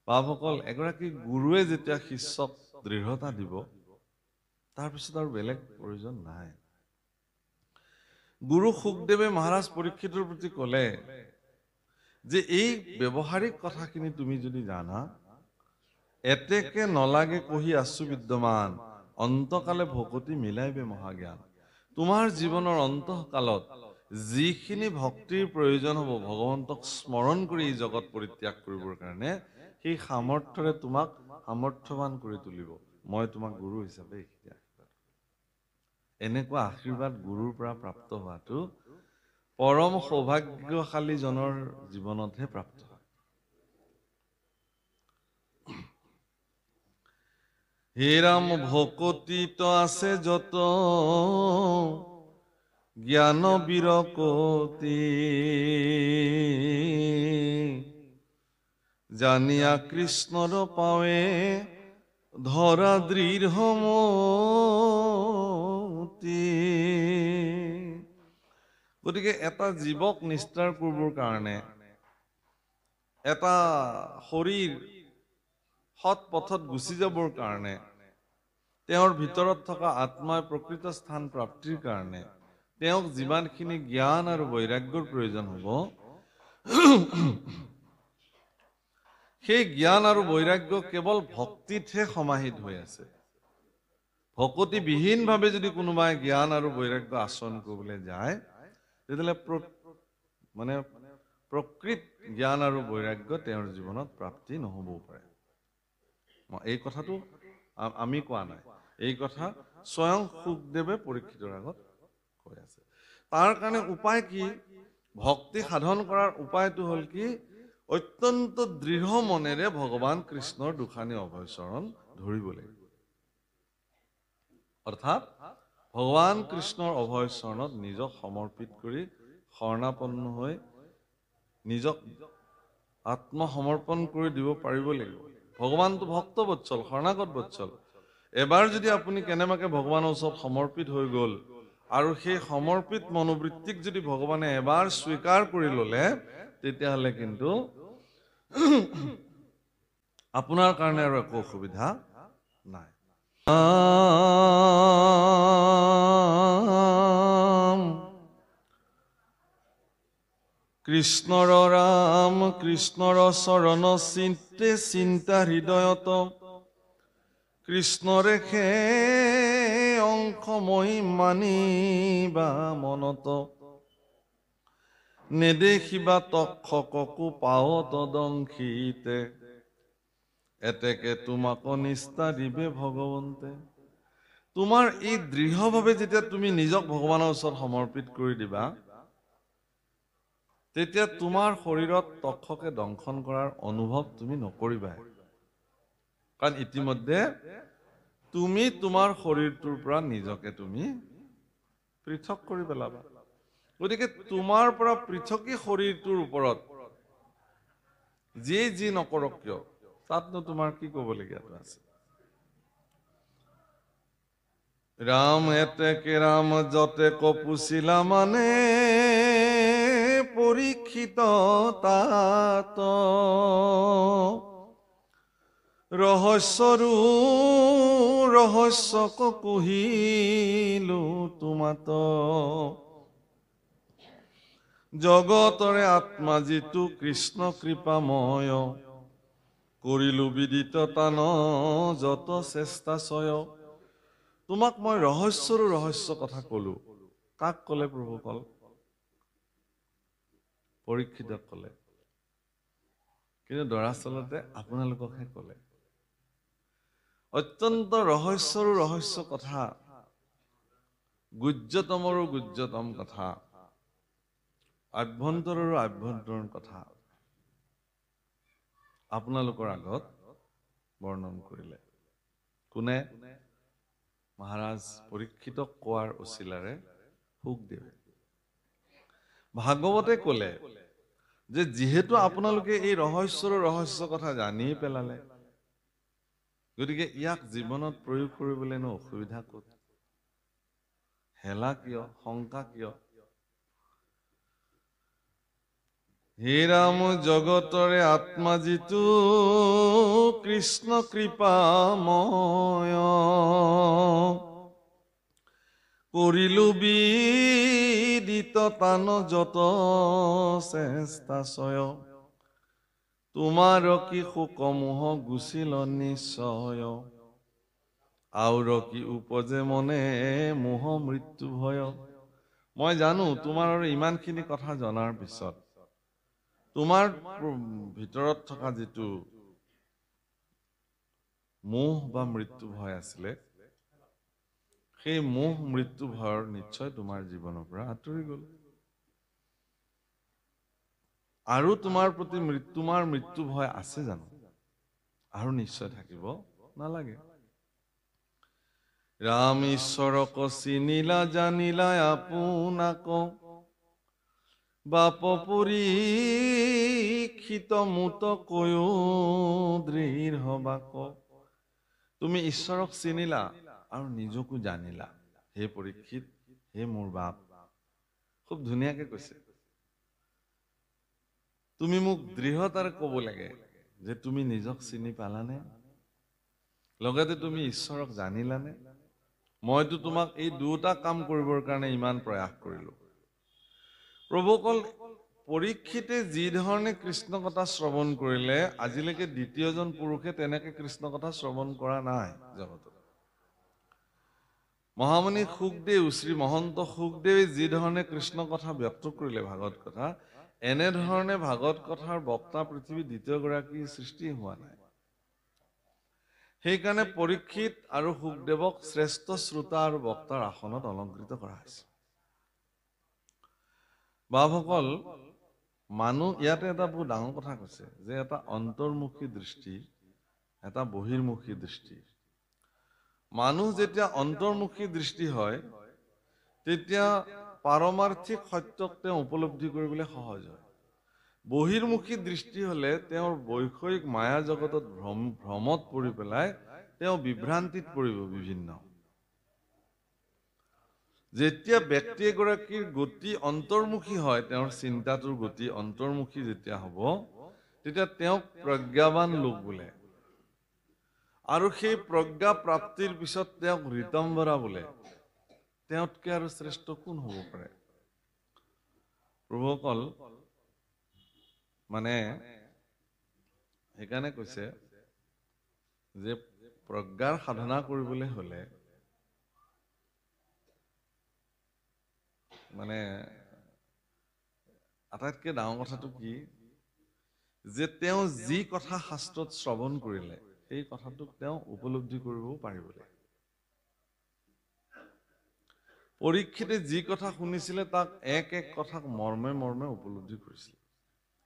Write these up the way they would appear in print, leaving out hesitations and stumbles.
বাপসকল এগৰাকী গুৰুৱে যেতিয়া শিষ্যক দৃঢ়তা দিব তাৰপিছত আৰু বেলেগ প্ৰয়োজন নাই গুৰু সুখদেৱে মহাৰাজ পৰীক্ষিতৰ প্ৰতি ক'লে যে এই ব্যৱহাৰিক কথাখিনি তুমি যদি জানা এতেকে নলাগে কহি আছু বিদ্যমান অন্তকালে ভকতি মিলাইবে মহাজ্ঞান তোমাৰ জীৱনৰ অন্তঃকালত যিখিনি ভক্তিৰ প্ৰয়োজন হ'ব ভগৱন্তক স্মৰণ কৰি এই জগত পৰিত্যাগ কৰিবৰ কাৰণে সেই সামৰ্থ্যৰে তোমাক সামৰ্থ্যৱান কৰি তুলিব মই তোমাক গুৰু হিচাপে শিকাই এনেকুৱা আশীৰ্বাদ গুৰুৰ পৰা প্ৰাপ্ত হোৱাটো পৰম সৌভাগ্যশালী জনৰ জীৱনতহে প্ৰাপ্ত হয় হে ৰাম ভকতিত আছে যত জ্ঞান বিৰকতি জানিয়া কৃষ্ণৰ পাৱে ধৰা দৃঢ়মতি গতিকে এটা জীৱক নিষ্ঠাৰ কৰিবৰ কাৰণে এটা শৰীৰ সৎ পথত গুচি যাবৰ কাৰণে তেওঁৰ ভিতৰত থকা আত্মাই প্ৰকৃত স্থান প্ৰাপ্তিৰ কাৰণে তেওঁক যিমানখিনি জ্ঞান আৰু বৈৰাগ্যৰ প্ৰয়োজন হ'ব সেই জ্ঞান আৰু বৈৰাগ্য কেৱল ভক্তিতহে সমাহিত হৈ আছে ভকতি বিহীনভাৱে যদি কোনোবাই জ্ঞান আৰু বৈৰাগ্য আচৰণ কৰিবলৈ যায় তেতিয়াহ'লে মানে প্ৰকৃত জ্ঞান আৰু বৈৰাগ্য তেওঁৰ জীৱনত প্ৰাপ্তি নহ'বও পাৰে এই কথাটো আমি কোৱা নাই এই কথা স্বয়ং সুখদেৱে পৰীক্ষিতৰ আগত কৈ আছে তাৰ কাৰণে উপায় কি ভক্তি সাধন কৰাৰ উপায়টো হ'ল কি অত্যন্ত দৃঢ় মনেৰে ভগৱান কৃষ্ণৰ দুখানি অভয় চৰণ ধৰিব লাগিব অৰ্থাৎ ভগৱান কৃষ্ণৰ অভয় চৰণত নিজক সমৰ্পিত কৰি শৰণাপন্ন হৈ নিজক আত্মসমৰ্পণ কৰি দিব পাৰিব লাগিব ভগৱানটো ভক্ত বৎসল শৰণাগত বৎসল এবাৰ যদি আপুনি কেনেবাকে ভগৱানৰ ওচৰত সমৰ্পিত হৈ গ'ল আৰু সেই সমৰ্পিত মনোবৃত্তিক যদি ভগৱানে এবাৰ স্বীকাৰ কৰি ল'লে তেতিয়াহ'লে কিন্তু আপোনাৰ কাৰণে আৰু একো অসুবিধা নাই কৃষ্ণৰ ৰাম কৃষ্ণৰ চৰণ চিন্তে চিন্তা হৃদয়ত কৃষ্ণৰে খে অংশ মই মানিবা মনত নেদেখিবা তক্ষকো পাও তদংশীতে এতেকে তোমাক নিষ্ঠা দিবে ভগৱন্তে তোমাৰ এই দৃঢ়ভাৱে যেতিয়া তুমি নিজক ভগৱানৰ ওচৰত সমৰ্পিত কৰি দিবা তেতিয়া তোমাৰ শৰীৰত তক্ষকে দংশন কৰাৰ অনুভৱ তুমি নকৰিবা কাৰণ ইতিমধ্যে তুমি তোমাৰ শৰীৰটোৰ পৰা নিজকে তুমি পৃথক কৰি পেলাবা গতিকে তোমাৰ পৰা পৃথকী শৰীৰটোৰ ওপৰত যি নকৰক কিয় তাতনো তোমাৰ কি ক'বলগীয়াটো আছে ৰাম এতেকে ৰাম যতে কপুছিলা মানে পৰীক্ষিত তাত ৰহস্য কহিলো তোমাত জগতৰে আত্মা যিটো কৃষ্ণ কৃপাময় কৰিলো বিদিত তান যত চেষ্টা চয় তোমাক মই ৰহস্যৰো ৰহস্য কথা কলো কাক কলে প্ৰভু কল পৰীক্ষিতক কলে কিন্তু দৰাচলতে আপোনালোককহে কলে অত্যন্ত ৰহস্যৰো ৰহস্য কথা গুহ্যতমৰো গুহ্যতম কথা আভ্যন্তৰৰো আভ্যন্তৰীণ কথা আপোনালোকৰ আগত বৰ্ণন কৰিলে কোনে মহাৰাজ পৰীক্ষিতক কোৱাৰ উচিলাৰে সুখদেৱে ভাগৱতে ক'লে যে যিহেতু আপোনালোকে এই ৰহস্যৰ ৰহস্য কথা জানি পেলালে গতিকে ইয়াক জীৱনত প্ৰয়োগ কৰিবলৈনো অসুবিধা ক'ত হেলা কিয় শংকা কিয় হে ৰাম জগতৰে আত্মা যিটো কৃষ্ণ কৃপাময় কৰিলো বিদিত তান যত চেষ্টাচয় তোমাৰ কি শোকমোহ গুচিল নিশ্চয় আউৰ কি উপজে মনে মোহ মৃত্যু ভয়। মই জানো তোমাৰ আৰু ইমানখিনি কথা জনাৰ পিছত তোমাৰ ভিতৰত থকা যিটো মোহ বা মৃত্যু ভয় আছিলে সেই মোহ মৃত্যু ভয়ৰ নিশ্চয় তোমাৰ জীৱনৰ পৰা আঁতৰি গ'ল আৰু তোমাৰ প্ৰতি তোমাৰ মৃত্যু ভয় আছে জানো আৰু নিশ্চয় থাকিব নালাগে। ৰাম ঈশ্বৰক চিনিলা জানিলা আপোনাক বাপ পৰীক্ষিত মুত কৈও দৃঢ় বাক। তুমি ঈশ্বৰক চিনিলা আৰু নিজকো জানিলা হে পৰীক্ষিত হে মোৰ বাপ। খুব ধুনীয়াকে কৈছে তুমি মোক দৃঢ়তাৰে ক'ব লাগে যে তুমি নিজক চিনি পালানে লগতে তুমি ঈশ্বৰক জানিলানে। মইতো তোমাক এই দুটা কাম কৰিবৰ কাৰণে ইমান প্ৰয়াস কৰিলো। প্ৰভুকল পৰীক্ষিতে যি ধৰণে কৃষ্ণ কথা শ্ৰৱণ কৰিলে আজিলৈকে দ্বিতীয়জন পুৰুষে তেনেকে কৃষ্ণ কথা শ্ৰৱণ কৰা নাই জগতত। মহামণি সুখদেৱ শ্ৰী মহন্ত সুখদেৱে যি ধৰণে কৃষ্ণ কথা ব্যক্ত কৰিলে ভাগৱত কথা এনেধৰণে ভাগৱত কথাৰ বক্তা পৃথিৱীত দ্বিতীয়গৰাকী সৃষ্টি হোৱা নাই। সেইকাৰণে পৰীক্ষিত আৰু সুখদেৱক শ্ৰেষ্ঠ শ্ৰোতা আৰু বক্তাৰ আসনত অলংকৃত কৰা হৈছে। বাপসকল মানুহ ইয়াতে এটা বহুত ডাঙৰ কথা কৈছে যে এটা অন্তৰ্মুখী দৃষ্টি এটা বহিৰ্মুখী দৃষ্টি। মানুহ যেতিয়া অন্তৰ্মুখী দৃষ্টি হয় তেতিয়া পাৰমাৰ্থিক সত্যক তেওঁ উপলব্ধি কৰিবলৈ সহজ হয়। বহিৰ্মুখী দৃষ্টি হলে তেওঁৰ বৈষয়িক মায়া জগতত ভ্ৰমত পৰি পেলাই তেওঁ বিভ্ৰান্তিত পৰিব বিভিন্ন। যেতিয়া ব্যক্তি এগৰাকীৰ গতি অন্তৰ্মুখী হয় তেওঁৰ চিন্তাটোৰ গতি অন্তৰ্মুখী যেতিয়া হ'ব তেতিয়া তেওঁক প্ৰজ্ঞাৱান লোক বোলে আৰু সেই প্ৰজ্ঞা প্ৰাপ্তিৰ পিছত তেওঁক ঋতম্বৰা বোলে। তেওঁতকে আৰু শ্ৰেষ্ঠ কোন হ'ব পাৰে। প্ৰভুসকল মানে সেইকাৰণে কৈছে যে প্ৰজ্ঞাৰ সাধনা কৰিবলৈ হলে মানে আটাইতকৈ ডাঙৰ কথাটো কি যে তেওঁ যি কথা শাস্ত্ৰত শ্ৰৱণ কৰিলে সেই কথাটোক তেওঁ উপলব্ধি কৰিবও পাৰিব লাগে। পৰীক্ষিতে যি কথা শুনিছিলে তাক এক এক কথাক মৰ্মে মৰ্মে উপলব্ধি কৰিছিল।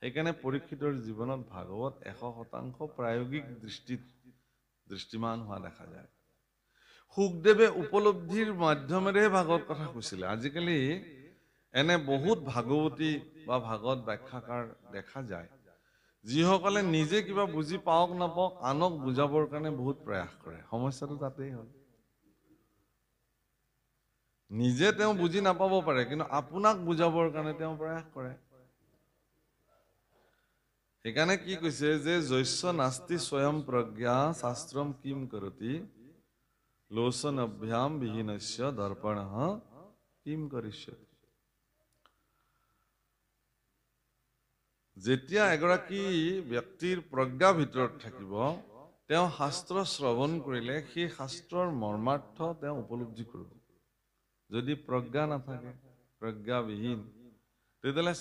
সেইকাৰণে পৰীক্ষিতৰ জীৱনত ভাগৱত 100% প্ৰায়োগিক দৃষ্টিমান হোৱা দেখা যায়। সুখদেৱে উপলব্ধিৰ মাধ্যমেৰেহে ভাগৱত কথা কৈছিলে। আজিকালি এনে বহুত ভাগৱতী বা ভাগৱত ব্যাখ্যাকাৰ দেখা যায় যিসকলে নিজে কিবা বুজি পাওক নাপাওক আনক বুজাবৰ কাৰণে বহুত প্ৰয়াস কৰে। সমস্যাটো তাতেই হ'ল নিজে তেওঁ বুজি নাপাব পাৰে কিন্তু আপোনাক বুজাবৰ কাৰণে তেওঁ প্ৰয়াস কৰে। সেইকাৰণে কি কৈছে যে জৈস্য নাস্তি স্বয়ং প্ৰজ্ঞা শাস্ত্ৰম কিম কৰতি লোচন অভ্যাম বিহীনস্য দৰ্পণঃ কিম কৰিষ্যতি। যেতিয়া এগৰাকী ব্যক্তিৰ প্ৰজ্ঞা ভিতৰত থাকিব তেওঁ শাস্ত্ৰ শ্ৰৱণ কৰিলে সেই শাস্ত্ৰৰ মৰ্মাৰ্থ তেওঁ উপলব্ধি কৰিব। যদি প্ৰজ্ঞা নাথাকে প্ৰজ্ঞাবিহীন তেতিয়াহ'লে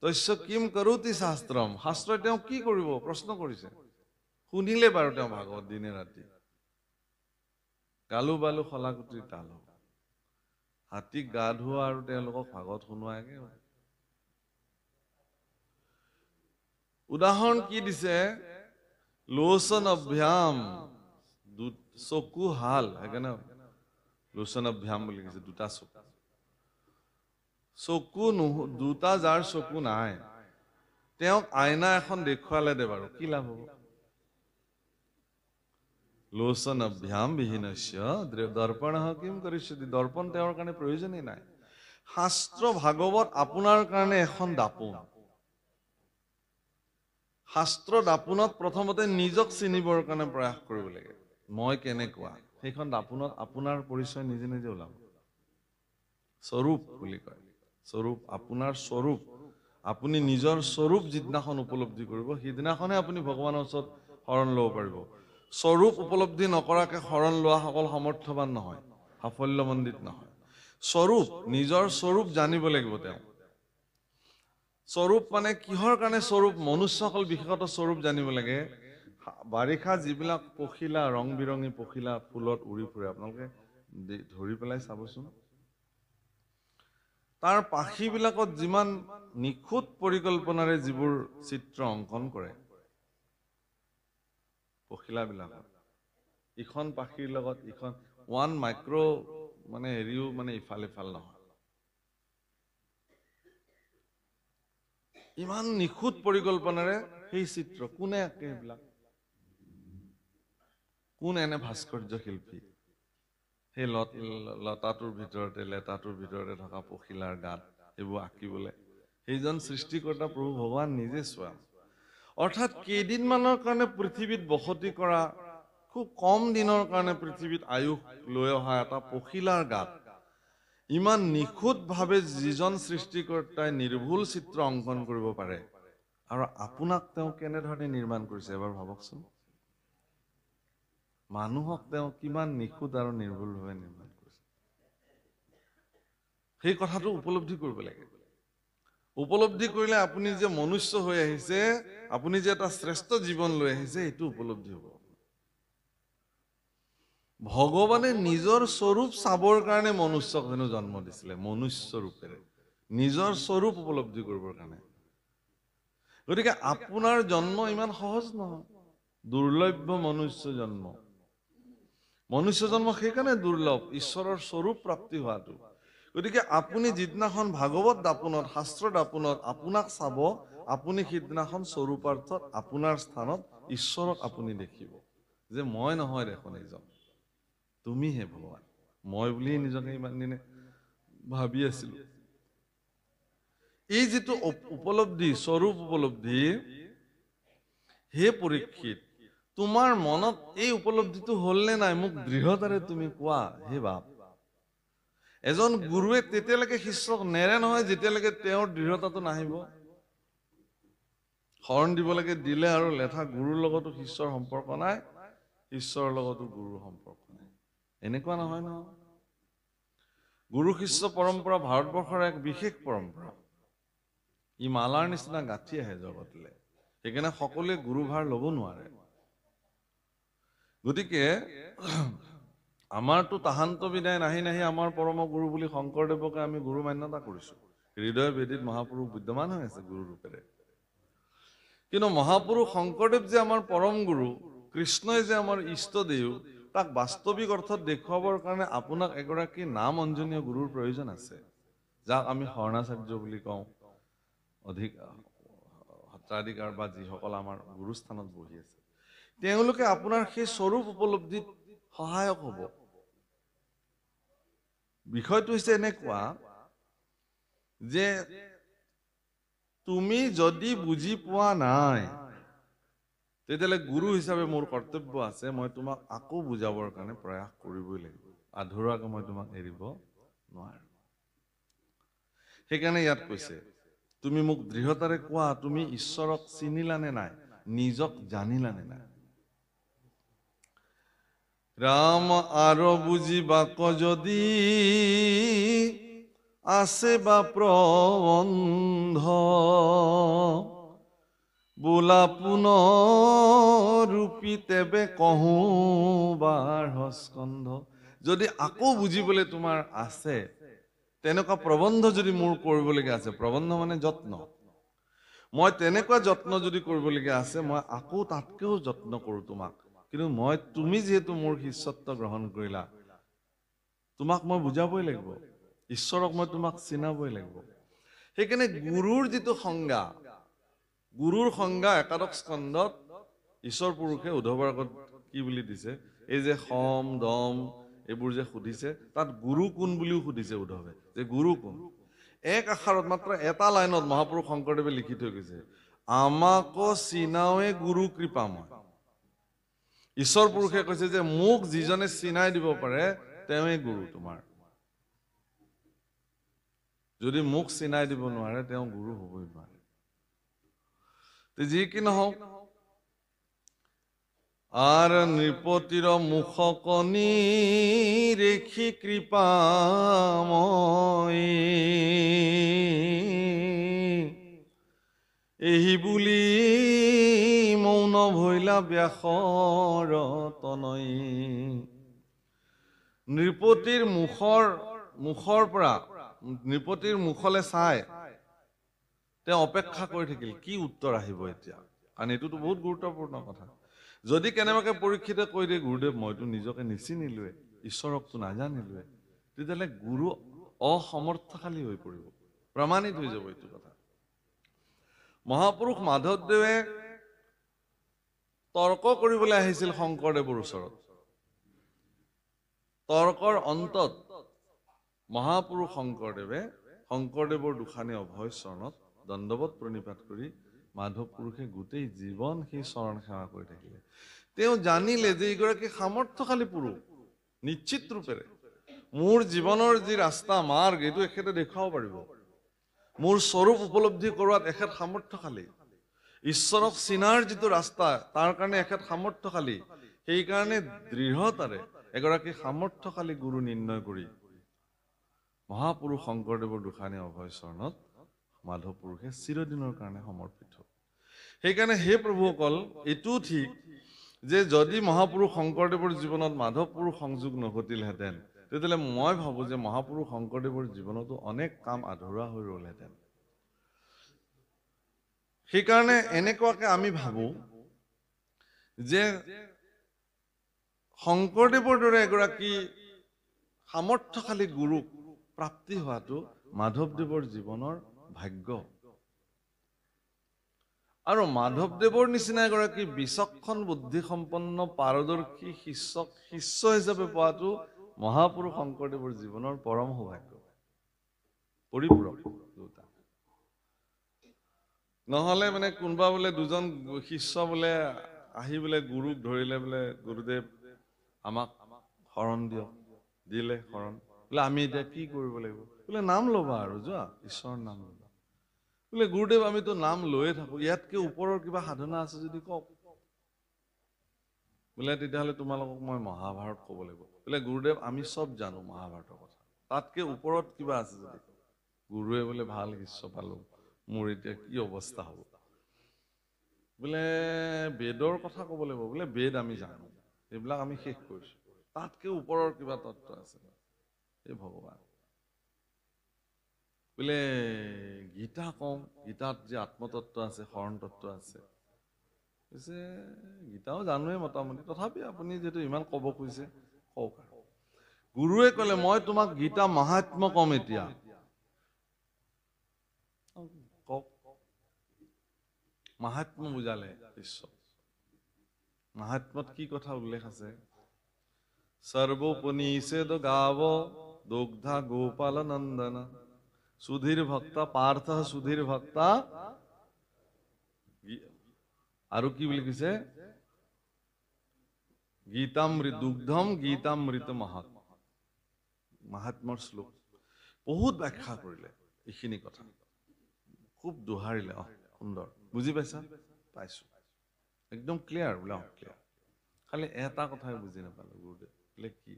তস্য কিম কৰোতি শাস্ত্ৰম শাস্ত্ৰই তেওঁ কি কৰিব প্ৰশ্ন কৰিছে। শুনিলে বাৰু তেওঁ ভাগৱত দিনে ৰাতি গালু বালু শলাকুটি তাল হাতীক গা ধোৱা আৰু তেওঁলোকক ভাগৱত শুনোৱা একে। উদাহৰণ কি দিছে লোচন অভ্যাম চকু হাল সেইকাৰণে লোচন অভ্যাম বুলি কৈছে দুটা চকু। চকু দুটা যাৰ চকু নাই তেওঁক আইনা এখন দেখুৱালে দে বাৰু কি লাভ হ'ব। লোচন অভ্যাম বিহীনস্য দৰ্পণঃ কিম কৰিষ্যতি। দৰ্পণ তেওঁৰ কাৰণে প্ৰয়োজনেই নাই। শাস্ত্ৰ ভাগৱত আপোনাৰ কাৰণে এখন দাপোন। শাস্ত্ৰ দাপোনত প্ৰথমতে নিজক চিনিবৰ কাৰণে প্ৰয়াস কৰিব লাগে। মই কেনেকুৱা সেইখন দাপোনত আপোনাৰ পৰিচয় নিজে নিজে ওলাব। স্বৰূপ বুলি কয়। স্বৰূপ, আপোনাৰ স্বৰূপ। আপুনি নিজৰ স্বৰূপ যিদিনাখন উপলব্ধি কৰিব সেইদিনাখনে আপুনি ভগৱানৰ ওচৰত শৰণ ল'ব পাৰিব। স্বৰূপ উপলব্ধি নকৰাকে শৰণ লোৱা সকল সমৰ্থবান নহয়, সাফল্যমণ্ডিত নহয়। স্বৰূপ, নিজৰ স্বৰূপ জানিব লাগিব তেওঁ। স্বৰূপ মানে কিহৰ কাৰণে স্বৰূপ? মনুষ্যসকল বিশেষত স্বৰূপ জানিব লাগে। বাৰিষা যিবিলাক পখিলা, ৰং বিৰঙী পখিলা ফুলত উৰি ফুৰে, আপোনালোকে ধৰি পেলাই চাবচোন। তাৰ পাখিবিলাকত যিমান নিখুঁত পৰিকল্পনাৰে যিবোৰ চিত্ৰ অংকন কৰে পখিলাবিলাকত, ইখন পাখিৰ লগত ইখন 1 মাইক্ৰ মানে হেৰিও মানে ইফাল ইফাল নহয়। ইমান নিখুঁত পৰিকল্পনাৰে সেই চিত্ৰ কোনে আঁকে? সেইবিলাক কোন এনে ভাস্কৰ্য শিল্পী? সেই লতাটোৰ ভিতৰতে, লেটাটোৰ ভিতৰতে থকা পখিলাৰ গাত এইবোৰ আঁকিবলৈ সেইজন সৃষ্টিকৰ্তা প্ৰভু ভগৱান নিজে স্বয়ং। অৰ্থাৎ কেইদিনমানৰ কাৰণে পৃথিৱীত বসতি কৰা, খুব কম দিনৰ কাৰণে পৃথিৱীত আয়ুস লৈ অহা এটা পখিলাৰ গাত ইমান নিখুঁতভাৱে যিজন সৃষ্টিকৰ্তাই নিৰ্ভুল চিত্ৰ অংকন কৰিব পাৰে, আৰু আপোনাক তেওঁ কেনেধৰণে নিৰ্মাণ কৰিছে এবাৰ ভাবকচোন। মানুহক তেওঁ কিমান নিখুঁত আৰু নিৰ্ভুলভাৱে নিৰ্মাণ কৰিছে, সেই কথাটো উপলব্ধি কৰিব লাগে। উপলব্ধি কৰিলে আপুনি যে মনুষ্য হৈ আহিছে, আপুনি যে এটা শ্ৰেষ্ঠ জীৱন লৈ আহিছে, এইটো উপলব্ধি হ'ব। ভগৱানে নিজৰ স্বৰূপ চাবৰ কাৰণে মনুষ্যক হেনো জন্ম দিছিলে, মনুষ্য ৰূপেৰে নিজৰ স্বৰূপ উপলব্ধি কৰিবৰ কাৰণে। গতিকে আপোনাৰ জন্ম ইমান সহজ নহয়, দুৰ্লভ্য মনুষ্য জন্ম। মনুষ্য জন্ম সেইকাৰণে দুৰ্লভ, ঈশ্বৰৰ স্বৰূপ প্ৰাপ্তি হোৱাটো। গতিকে আপুনি যিদিনাখন ভাগৱত দাপোনত, শাস্ত্ৰ দাপোনত আপোনাক চাব, আপুনি সিদিনাখন স্বৰূপাৰ্থত আপোনাৰ স্থানত ঈশ্বৰক আপুনি দেখিব যে মই নহয় দেখোন এইজন, তুমিহে ভগৱান। মই বুলি নিজকে ইমান দিনে ভাবি আছিলো। এই যিটো উপলব্ধি, স্বৰূপ উপলব্ধি, হে পৰীক্ষিত, তোমাৰ মনত এই উপলব্ধিটো হ'ল নে নাই? মোক দৃঢ়তাৰে তুমি কোৱা হে বাপ। এজন গুৰুৱে তেতিয়ালৈকে শিষ্যক নেৰে নহয় যেতিয়ালৈকে তেওঁৰ দৃঢ়তাটো নাহিব। শৰণ দিব লাগে, দিলে আৰু লেঠা গুৰুৰ লগতো শিষ্যৰ সম্পৰ্ক নাই, ঈশ্বৰৰ লগতো গুৰুৰ সম্পৰ্ক নাই। এনেকুৱা নহয় নহয়। গুৰু শিষ্য পৰম্পৰা ভাৰতবৰ্ষৰ এক বিশেষ পৰম্পৰা। ই মালাৰ নিচিনা গাঁঠি আহে জগতলৈ, সেইকাৰণে সকলোৱে গুৰুভাৰ ল'ব নোৱাৰে। গতিকে আমাৰতো তাহান্ত বিদায় নাহি নাহি আমাৰ পৰম গুৰু বুলি শংকৰদেৱকে আমি গুৰু মান্যতা কৰিছো। হৃদয় বেদীত মহাপুৰুষ বিদ্যমান হৈ আছে গুৰু ৰূপেৰে। কিন্তু মহাপুৰুষ শংকৰদেৱ যে আমাৰ পৰম গুৰু, কৃষ্ণই যে আমাৰ ইষ্টদেউ, তাক বাস্তৱিক অৰ্থত দেখুৱাবৰ কাৰণে আপোনাক এগৰাকী নাম অঞ্জনীয় গুৰুৰ প্ৰয়োজন আছে, যাক আমি শৰণাচাৰ্য বুলি কওঁ। সত্ৰাধিকাৰ বা যিসকল আমাৰ গুৰুস্থানত বহি আছে, তেওঁলোকে আপোনাৰ সেই স্বৰূপ উপলব্ধিত সহায়ক হ'ব। বিষয়টো হৈছে এনেকুৱা যে তুমি যদি বুজি পোৱা নাই, তেতিয়াহ'লে গুৰু হিচাপে মোৰ কৰ্তব্য আছে, মই তোমাক আকৌ বুজাবৰ কাৰণে প্ৰয়াস কৰিবই লাগিব। আধৰুৱাকৈ মই তোমাক এৰিব নোৱাৰো। সেইকাৰণে ইয়াত কৈছে, তুমি মোক দৃঢ়তাৰে কোৱা, তুমি ঈশ্বৰক চিনিলানে নাই, নিজক জানিলানে নাই। ৰাম আৰু বুজিবাক যদি আছে বা প্ৰবন্ধ, বোলা পুনৰূপী তেবে কহো বাৰস্কন্ধ। যদি আকৌ বুজিবলৈ তোমাৰ আছে, তেনেকুৱা প্ৰবন্ধ যদি মোৰ কৰিবলগীয়া আছে, প্ৰবন্ধ মানে যত্ন, মই তেনেকুৱা যত্ন যদি কৰিবলগীয়া আছে, মই আকৌ তাতকেও যত্ন কৰো তোমাক। কিন্তু তুমি যিহেতু মোৰ শিষ্যত্ব গ্ৰহণ কৰিলা, তোমাক মই বুজাবই লাগিব, ঈশ্বৰক মই তোমাক চিনাবই লাগিব। সেইকাৰণে গুৰুৰ যিটো সংজ্ঞা, গুৰুৰ সংজ্ঞা একাদশ স্কন্ধত ঈশ্বৰ পুৰুষে উদ্ধৱৰ আগত কি বুলি দিছে, এই যে সম দম এইবোৰ যে সুধিছে, তাত গুৰু কোন বুলিও সুধিছে উদ্ধৱে, যে গুৰু কোন। এক আখাৰত মাত্ৰ এটা লাইনত মহাপুৰুষ শংকৰদেৱে লিখি থৈ গৈছে, আমাকো চিনাওৱে গুৰু কৃপাময়। ঈশ্বৰ পুৰুষে কৈছে যে মোক যিজনে চিনাই দিব পাৰে তেওঁৱে গুৰু তোমাৰ। যদি মোক চিনাই দিব নোৱাৰে তেওঁ গুৰু হ'বই নোৱাৰে। যি কি নহওক, আৰ নৃপতিৰ মুখকনি ৰেখি কৃপাময়, এই বুলি মৌন ভৈলা ব্যাসৰ তনয়। নৃপতিৰ মুখৰ পৰা নৃপতিৰ মুখলে চাই তেওঁ অপেক্ষা কৰি থাকিল কি উত্তৰ আহিব এতিয়া, কাৰণ এইটোতো বহুত গুৰুত্বপূৰ্ণ কথা। যদি কেনেবাকে পৰীক্ষিতে কৈ দিয়ে গুৰুদেৱ মইতো নিজকে নিচিনিলোৱে, ঈশ্বৰকতো নাজানিলোৱে, তেতিয়াহ'লে গুৰু অসমৰ্থশালী হৈ পৰিব, প্ৰমাণিত হৈ যাব এইটো কথা। মহাপুৰুষ মাধৱদেৱে তৰ্ক কৰিবলৈ আহিছিল শংকৰদেৱৰ ওচৰত। তৰ্কৰ অন্তত মহাপুৰুষ শংকৰদেৱৰ দুখানি অভয় চৰণত দণ্ডৱত প্ৰণিপাত কৰি মাধৱ পুৰুষে গোটেই জীৱন সেই চৰণ সেৱা কৰি থাকিলে। তেওঁ জানিলে যে এইগৰাকী সামৰ্থ্যশালী পুৰুষ, নিশ্চিত ৰূপেৰে মোৰ জীৱনৰ যি ৰাস্তা মাৰ্গ এইটো এখেতে দেখুৱাব পাৰিব। মোৰ স্বৰূপ উপলব্ধি কৰোৱাত এখেত সামৰ্থ্যশালী, ঈশ্বৰক চিনাৰ যিটো ৰাস্তা তাৰ কাৰণে এখেত সামৰ্থ্যশালী। সেইকাৰণে দৃঢ়তাৰে এগৰাকী সামৰ্থ্যশালী গুৰু নিৰ্ণয় কৰি মহাপুৰুষ শংকৰদেৱৰ দুখানি অভয় চৰণত মাধৱ পুৰুষে চিৰদিনৰ কাৰণে সমৰ্পিত হ'ল। সেইকাৰণে হে প্ৰভুসকল, এইটোও ঠিক যে যদি মহাপুৰুষ শংকৰদেৱৰ জীৱনত মাধৱ পুৰুষ সংযোগ নঘটিলহেঁতেন, তেতিয়াহ'লে মই ভাবোঁ যে মহাপুৰুষ শংকৰদেৱৰ জীৱনতো অনেক কাম আধৰুৱা হৈ ৰ'লহেঁতেন। সেইকাৰণে এনেকুৱাকে আমি ভাবোঁ যে শংকৰদেৱৰ দৰে এগৰাকী সামৰ্থ্যশালী গুৰুক প্ৰাপ্তি হোৱাটো মাধৱদেৱৰ জীৱনৰ ভাগ্য। আৰু মাধৱদেৱৰ নিচিনা এগৰাকী বিচক্ষণ বুদ্ধিসম্পন্ন পাৰদৰ্শী শিষ্য হিচাপে পোৱাটো মহাপুৰুষ শংকৰদেৱৰ জীৱনৰ পৰম সৌভাগ্য, পৰিপূৰক দুটা। নহ'লে মানে কোনোবা বোলে দুজন শিষ্য বোলে আহি বোলে গুৰুক ধৰিলে বোলে গুৰুদেৱ আমাক শৰণ দিয়ক, দিলে শৰণ, বোলে আমি এতিয়া কি কৰিব লাগিব? বোলে নাম ল'বা আৰু যোৱা, ঈশ্বৰৰ নাম ল'বা। বোলে গুৰুদেৱ আমিতো নাম লৈয়ে থাকো, ইয়াতকে ওপৰৰ কিবা সাধনা আছে যদি কওক। বোলে তেতিয়াহ'লে তোমালোকক মই মহাভাৰত ক'ব লাগিব। বোলে গুৰুদেৱ আমি চব জানো মহাভাৰতৰ কথা, তাতকে ওপৰত কিবা আছে যদি। গুৰুৱে বোলে ভাল শিষ্য পালো, মোৰ এতিয়া কি অৱস্থা হ'ব? বোলে বেদৰ কথা ক'ব লাগিব। বোলে বেদ আমি জানো, এইবিলাক আমি শেষ কৰিছো, তাতকে ওপৰৰ কিবা তত্ত্ব আছে। এই ভগৱান বোলে গীতা কওঁ, গীতাত যে আত্মতত্ত্ব আছে, শৰণ তত্ত্ব আছে। পিছে গীতাও জানোৱে মোটামুটি, তথাপি আপুনি যিহেতু ইমান ক'ব খুজিছে কওক। গুৰুৱে ক'লে মই তোমাক গীতা মাহাত্ম্য কম এতিয়া। কওক। মাহাত্ম্য বুজালে বিশ্ব। মাহাত্ম্যত কি কথা উল্লেখ আছে? সৰ্বোপনিষেদ গাব দুগ্ধা গোপাল নন্দন, সুধীৰ ভক্তা পাৰ্থ সুধীৰ ভক্তা, আৰু কি বুলি কৈছে? গীতামৃত দুগ্ধম গীতামৃত মাহাত্ম্যৰ শ্লোক বহুত ব্যাখ্যা কৰিলে এইখিনি কথা, খুব দোহাৰিলে। সুন্দৰ, বুজি পাইছা? পাইছো, একদম ক্লিয়াৰ বোলে। ক্লিয়াৰ, খালি এটা কথাই বুজি নাপালো গুৰুদেৱ। বোলে কি?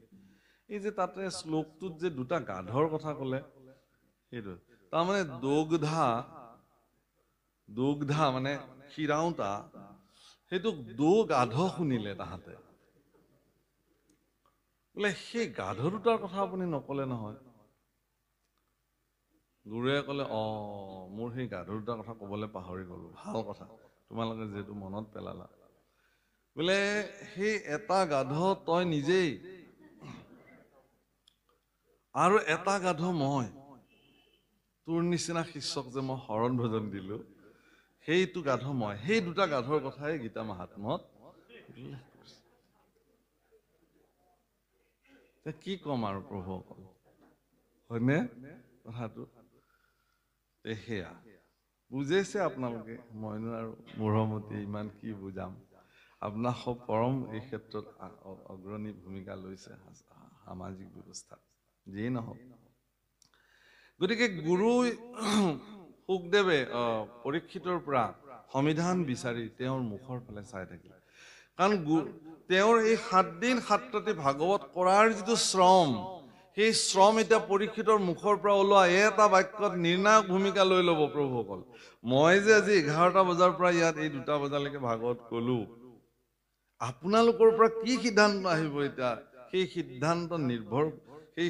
এই যে তাতে শ্লোকটোত যে দুটা গাধৰ কথা ক'লে, সেইটো তাৰমানে দুগ্ধা মানে খিৰাওতা, সেইটো গাধ শুনিলে তাহাঁতে। বোলে সেই গাধ দুটাৰ কথা আপুনি নকলে নহয়। গুৰুৱে ক'লে মোৰ সেই গাধ দুটাৰ কথা ক'বলৈ পাহৰি গলো। ভাল কথা, তোমালোকে যিহেতু মনত পেলালা। বোলে সেই এটা গাধ তই নিজেই, আৰু এটা গাধ মই, তোৰ নিচিনা শিষ্যক যে মই শৰণ ভজন দিলো, সেইটো গাধ মই। সেই দুটা গাধৰ কথাই গীতা মাহাত্ম্যত কি কম আৰু প্ৰভুসকল, হয়নে কথাটো? সেয়া বুজাইছে আপোনালোকে, মইনো আৰু মূঢ়মতি ইমান কি বুজাম। আপোনাক পৰম এই ক্ষেত্ৰত অগ্ৰণী ভূমিকা লৈছে সামাজিক ব্যৱস্থাত, যিয়ে নহওক। গতিকে গুৰু শুকদেৱে পৰীক্ষিতৰ পৰা সমিধান বিচাৰি তেওঁৰ মুখৰ ফালে চাই থাকিলে। কাৰণ তেওঁৰ এই 7 দিন 7 ৰাতি ভাগৱত কৰাৰ যিটো শ্ৰম, সেই শ্ৰম এতিয়া পৰীক্ষিতৰ মুখৰ পৰা ওলোৱা এটা বাক্যত নিৰ্ণায়ক ভূমিকা লৈ ল'ব। প্ৰভুসকল, মই যে আজি 11টা বজাৰ পৰা ইয়াত এই 2টা বজালৈকে ভাগৱত কলো, আপোনালোকৰ পৰা কি সিদ্ধান্ত আহিব এতিয়া, সেই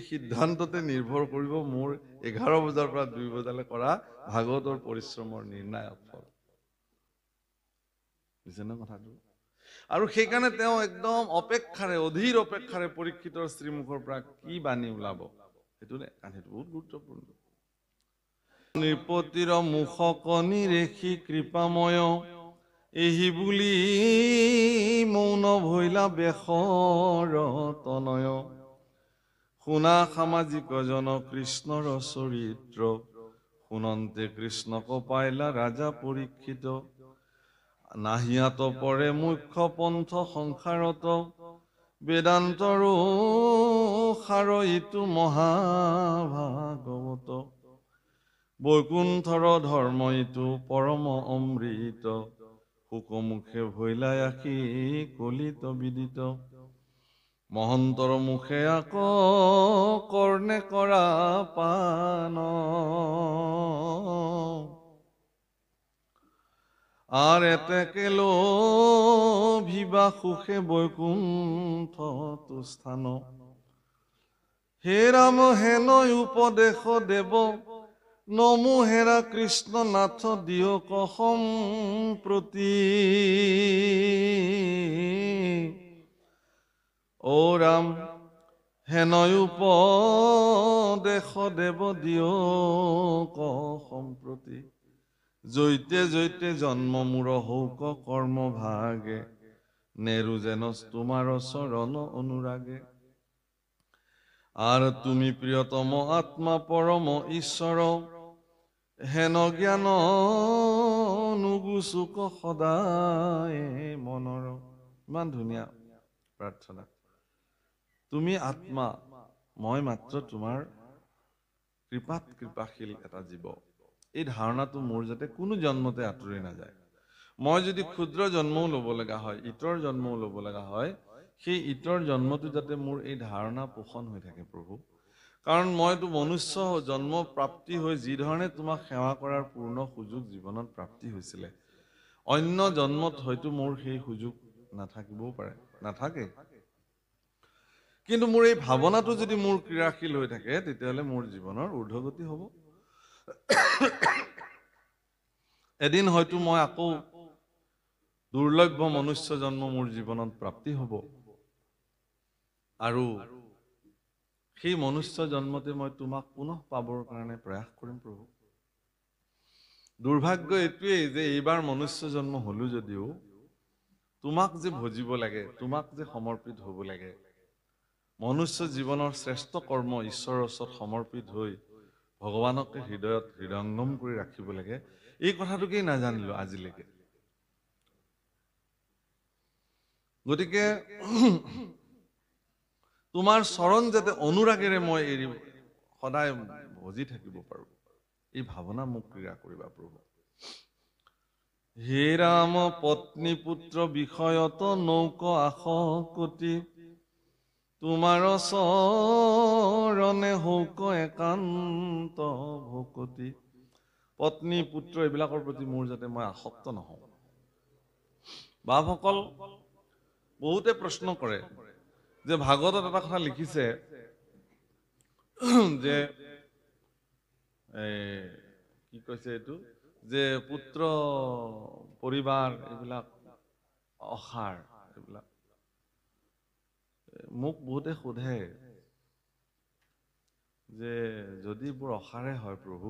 সিদ্ধান্ততে নিৰ্ভৰ কৰিব মোৰ 11 বজাৰ পৰা 2 বজালৈ কৰা ভাগৱতৰ পৰিশ্ৰমৰ নিৰ্ণায়ক ফল। বুজিছে ন কথাটো? আৰু সেইকাৰণে তেওঁ একদম অপেক্ষাৰে, অধীৰ অপেক্ষাৰে পৰীক্ষিতৰ শ্ৰীমুখৰ পৰা কি বাণী ওলাব, সেইটো বহুত গুৰুত্বপূৰ্ণ। নৃপতিৰ মুখকনি ৰেখি কৃপাময়, এহি বুলি মৌন ভৈলা বেশৰ তনয়। শুনা সামাজিক জন কৃষ্ণৰ চৰিত্ৰ, শুনন্তে কৃষ্ণক পাইলা ৰাজা পৰীক্ষিত। নাহিয়াত পৰে মুখ্য পন্থ সংসাৰত, বেদান্তৰো সাৰ ইটো মহাভাগৱত। বৈকুণ্ঠৰ ধৰ্ম ইটো পৰম অমৃত, শুকমুখে ভৈলাই আশী কলিত বিদিত। মহন্তৰ মুখে আক কৰ্ণে কৰা পান, আৰ এতেকে লোভিবা সুখে বৈকুণ্ঠ স্থান। হে ৰাম হেনয় উপদেশ দেৱ, নমো হেৰা কৃষ্ণ নাথ দিয়ক সম্প্ৰতি। ও ৰাম হেনয় উপদেশ দেৱ দিয়ক সম্প্ৰতি। জৈতে জৈতে জন্ম মূৰ হৌক কৰ্ম ভাগে, নেৰু যেন তোমাৰ চৰণ অনুৰাগে। আৰ তুমি প্ৰিয়তম আত্মা পৰম ঈশ্বৰ, হেন জ্ঞান নুগুচুক সদায় মনৰ। ইমান ধুনীয়া প্ৰাৰ্থনা। তুমি আত্মা, মই মাত্ৰ তোমাৰ কৃপাত কৃপাশীল এটা জীৱ। এই ধাৰণাটো মোৰ যাতে কোনো জন্মতে আঁতৰি নাযায়। মই যদি ক্ষুদ্ৰ জন্মও ল'ব লগা হয়, ইতৰ জন্মও ল'ব লগা হয়, সেই ইতৰ জন্মটো যাতে মোৰ এই ধাৰণা পোষণ হৈ থাকে প্ৰভু। কাৰণ মইতো মনুষ্য জন্ম প্ৰাপ্তি হৈ যি ধৰণে তোমাক সেৱা কৰাৰ পূৰ্ণ সুযোগ জীৱনত প্ৰাপ্তি হৈছিলে, অন্য জন্মত হয়তো মোৰ সেই সুযোগ নাথাকিবও পাৰে, নাথাকে। কিন্তু মোৰ এই ভাৱনাটো যদি মোৰ ক্ৰিয়াশীল হৈ থাকে, তেতিয়াহ'লে মোৰ জীৱনৰ ঊৰ্ধ্বগতি হ'ব। এদিন হয়তো মই আকৌ দুৰ্লভ্য মনুষ্য জন্ম মোৰ জীৱনত প্ৰাপ্তি হ'ব, আৰু সেই মনুষ্য জন্মতে মই তোমাক পুনঃ পাবৰ কাৰণে প্ৰয়াস কৰিম প্ৰভু। দুৰ্ভাগ্য এইটোৱেই যে এইবাৰ মনুষ্য জন্ম হলো যদিও তোমাক যে ভজিব লাগে, তোমাক যে সমৰ্পিত হ'ব লাগে, মনুষ্য জীৱনৰ শ্ৰেষ্ঠ কৰ্ম ঈশ্বৰৰ ওচৰত সমৰ্পিত হৈ ভগৱানকে হৃদয়ত হৃদয়ংগম কৰি ৰাখিব লাগে, এই কথাটোকেই নাজানিলো আজিলৈকে। গতিকে তোমাৰ চৰণ যাতে অনুৰাগেৰে মই এৰি সদায় ভজি থাকিব পাৰো, এই ভাৱনা মোক ক্ৰিয়া কৰিবা প্ৰভু। হে ৰাম পত্নী পুত্ৰ বিষয়ত নৌক আশকতি, তোমাৰ চৰণে হৌক একান্ত ভকতি। পত্নী পুত্ৰ এইবিলাকৰ প্ৰতি মোৰ যাতে মই আসক্ত নহওঁ। বাপসকল, বহুতে প্ৰশ্ন কৰে যে ভাগৱতত এটা কথা লিখিছে যে কি কৈছে এইটো, যে পুত্ৰ পৰিবাৰ এইবিলাক অসাৰ। এইবিলাক মোক বহুতে সোধে যে যদি বোৰ অসাৰে হয় প্ৰভু,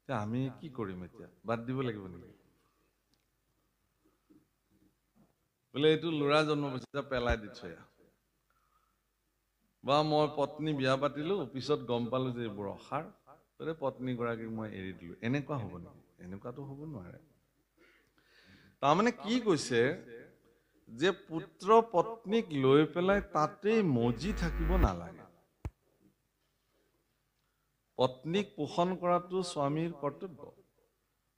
তে আমি কি কৰিম এতিয়া, বাদ দিব লাগিব নেকি? বোলে এইটো ল'ৰা জন্ম পাইছে, পেলাই দি থৈ আহ। বা মই পত্নী বিয়া পাতিলো, পিছত গম পালো যে এইবোৰ অসাৰ, পত্নী গৰাকীক মই এৰি দিলো, এনেকুৱা হ'ব নেকি? এনেকুৱাতো হ'ব নোৱাৰে। তাৰমানে কি কৈছে যে পুত্ৰ পত্নীক লৈ পেলাই তাতেই মজি থাকিব নালাগে। পত্নীক পোষণ কৰাটো স্বামীৰ কৰ্তব্য।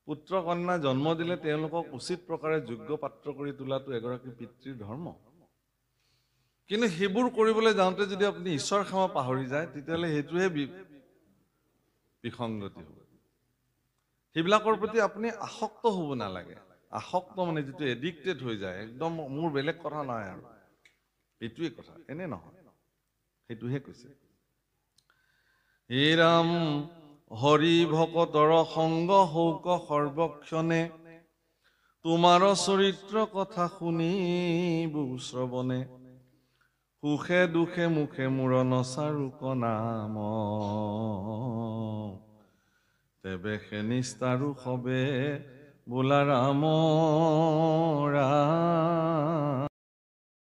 পুত্ৰ কন্যা জন্ম দিলে তেওঁলোকক উচিত প্ৰকাৰে যোগ্য পাত্ৰ কৰি তোলাটো এগৰাকী পিতৃৰ ধৰ্ম। কিন্তু সেইবোৰ কৰিবলৈ যাওঁতে যদি আপুনি ঈশ্বৰ সেৱা পাহৰি যায়, তেতিয়াহ'লে সেইটোহে বিসংগতি হ'ব। সেইবিলাকৰ প্ৰতি আপুনি আসক্ত হ'ব নালাগে। আসক্ত মানে যিটো এডিক্টেড হৈ যায়, একদম মোৰ বেলেগ কথা নাই আৰু এইটোৱে কথা, এনে নহয়, সেইটোহে কৈছে। হে ৰাম হৰি ভকতৰ সংগ শৌক সৰ্বক্ষণে, তোমাৰ চৰিত্ৰ কথা শুনিবো শ্ৰৱণে, সুখে দুখে মুখে মূৰ নচাৰোক নাম, তেবে সে নিস্তাৰো সবে বোলা ৰাম ৰাম।